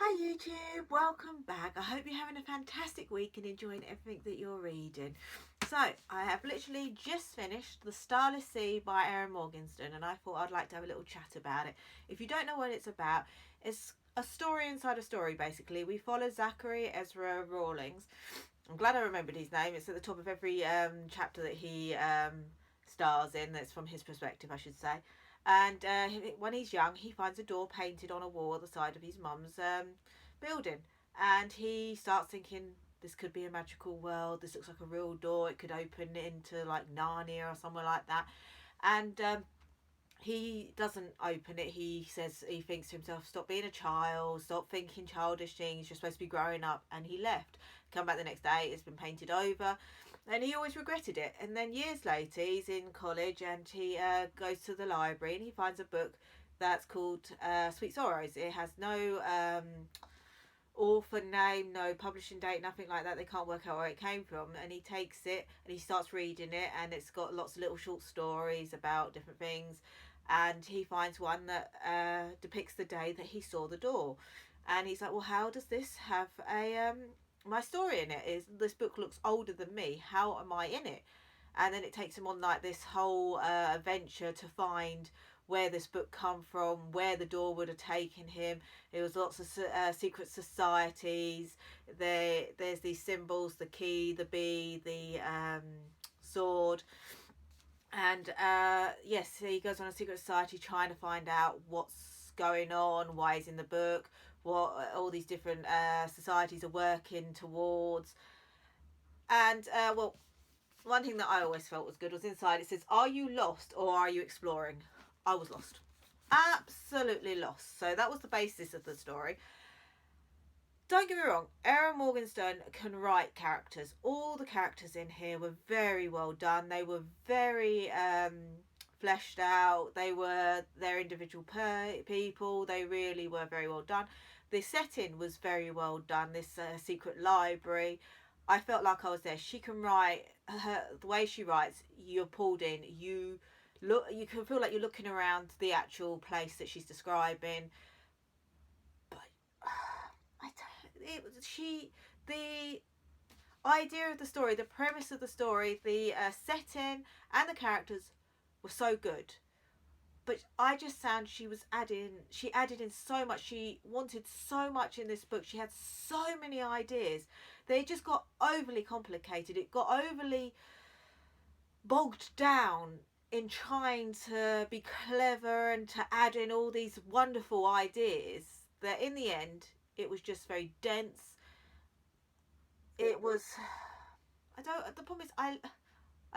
Hi YouTube, welcome back. I hope you're having a fantastic week and enjoying everything that you're reading. So, I have literally just finished The Starless Sea by Erin Morgenstern, and I thought I'd like to have a little chat about it. If you don't know what it's about, it's a story inside a story basically. We follow Zachary Ezra Rawlings. I'm glad I remembered his name. It's at the top of every chapter that he stars in, that's from his perspective, I should say. And when he's young, he finds a door painted on a wall at the side of his mum's building. And he starts thinking, this could be a magical world. This looks like a real door. It could open into like Narnia or somewhere like that. And he doesn't open it. He says, he thinks to himself, stop being a child, stop thinking childish things, you're supposed to be growing up. And he left. Come back the next day, it's been painted over, and he always regretted it. And then years later, he's in college and he goes to the library and he finds a book that's called Sweet Sorrows. It has no author name, no publishing date, nothing like that. They can't work out where it came from. And he takes it and he starts reading it, and it's got lots of little short stories about different things. And he finds one that depicts the day that he saw the door. And he's like, well, how does this have a my story in it? Is this book looks older than me? How am I in it? And then it takes him on like this whole adventure to find where this book come from, where the door would have taken him. It was lots of secret societies. There's these symbols: the key, the bee, the sword. And yes, he goes on a secret society trying to find out what's going on, why he's in the book, what all these different societies are working towards. And well, one thing that I always felt was good was inside it says, are you lost or are you exploring? I was lost. Absolutely lost. So that was the basis of the story. Don't get me wrong, Erin Morgenstern can write characters. All the characters in here were very well done. They were very fleshed out. They were their individual people. They really were very well done. The setting was very well done. This secret library, I felt like I was there. She can write the way she writes. You're pulled in. You look. You can feel like you're looking around the actual place that she's describing. But I don't. It was the idea of the story, the premise of the story, the setting, and the characters were so good. But I just found she added in so much. She wanted so much in this book. She had so many ideas. They just got overly complicated. It got overly bogged down in trying to be clever and to add in all these wonderful ideas that in the end it was just very dense. It was, I don't, the problem is I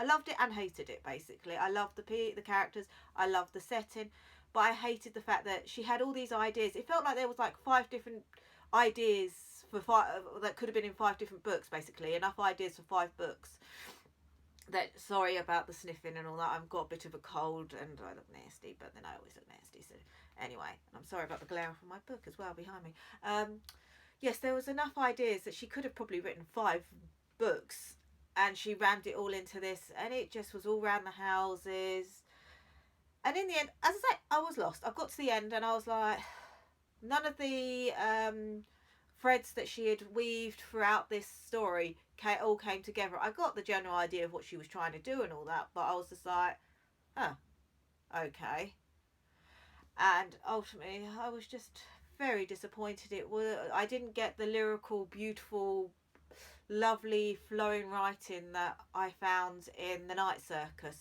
loved it and hated it basically. I loved the characters, I loved the setting, but I hated the fact that she had all these ideas. It felt like there was like 5 different ideas for five that could have been in 5 different books basically. Enough ideas for 5 books. That, sorry about the sniffing and all that. I've got a bit of a cold and I look nasty, but then I always look nasty. So anyway, and I'm sorry about the glare from my book as well behind me. Yes, there was enough ideas that she could have probably written 5 books, and she rammed it all into this, and it just was all around the houses. And in the end, as I say, I was lost. I got to the end and I was like, none of the threads that she had weaved throughout this story all came together. I got the general idea of what she was trying to do and all that, but I was just like, huh, okay. And ultimately, I was just very disappointed. I didn't get the lyrical, beautiful, lovely, flowing writing that I found in The Night Circus.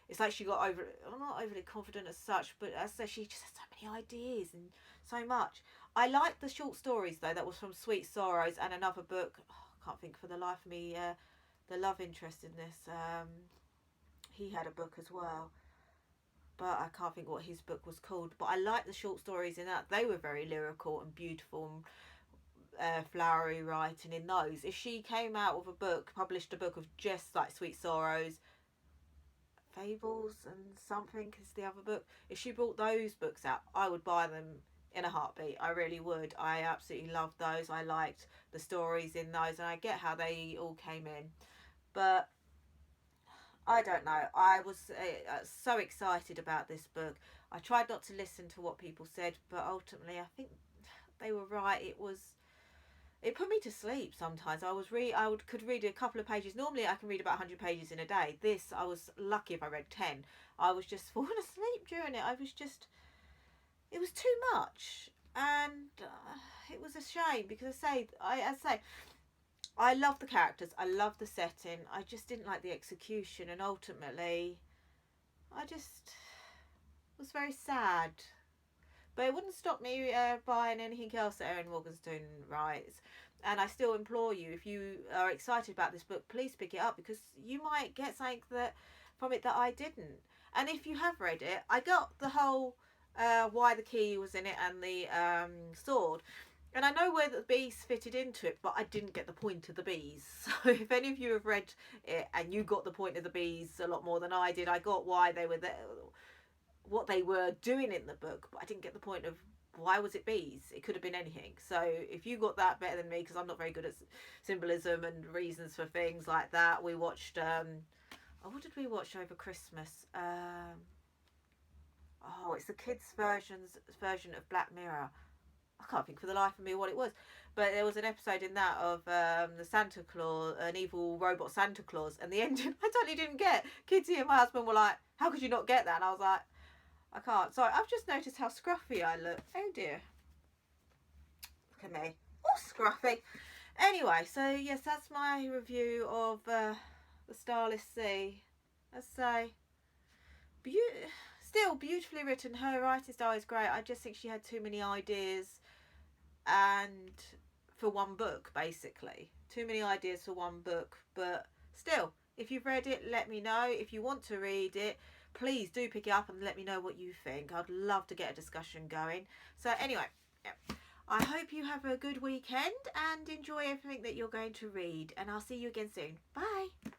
It's like she got not overly confident as such, but as I said, she just had so many ideas and so much. I liked the short stories though. That was from Sweet Sorrows and another book. Oh, I can't think for the life of me. The love interest in this. He had a book as well, but I can't think what his book was called. But I liked the short stories in that. They were very lyrical and beautiful and flowery writing in those. If she came out with a book, published a book of just like Sweet Sorrows, Fables and something is the other book. If she brought those books out, I would buy them in a heartbeat. I really would. I absolutely loved those. I liked the stories in those, and I get how they all came in. But I don't know. I was so excited about this book. I tried not to listen to what people said, but ultimately, I think they were right. It put me to sleep sometimes. Could read a couple of pages. Normally I can read about 100 pages in a day. This, I was lucky if I read 10. I was just falling asleep during it. It was too much. And it was a shame because I say, I love the characters. I love the setting. I just didn't like the execution. And ultimately, I just was very sad. But it wouldn't stop me buying anything else that Erin Morgenstern writes. And I still implore you, if you are excited about this book, please pick it up because you might get something from it that I didn't. And if you have read it, I got the whole why the key was in it and the sword. And I know where the bees fitted into it, but I didn't get the point of the bees. So if any of you have read it and you got the point of the bees a lot more than I did, I got why they were there, what they were doing in the book, but I didn't get the point of why was it bees. It could have been anything. So if you got that better than me, because I'm not very good at symbolism and reasons for things like that. We watched what did we watch over Christmas? It's the kids version of Black Mirror. I can't think for the life of me what it was, but there was an episode in that of the Santa Claus, an evil robot Santa Claus, and the ending I totally didn't get. Kitty and my husband were like, how could you not get that? And I was like, I can't. Sorry, I've just noticed how scruffy I look. Oh dear. Look at me. All scruffy. Anyway, so yes, that's my review of the Starless Sea. Let's say, still beautifully written. Her writing style is great. I just think she had too many ideas, and for one book, basically. Too many ideas for one book. But still, if you've read it, let me know. If you want to read it, please do pick it up and let me know what you think. I'd love to get a discussion going. So anyway, yeah. I hope you have a good weekend and enjoy everything that you're going to read. And I'll see you again soon. Bye.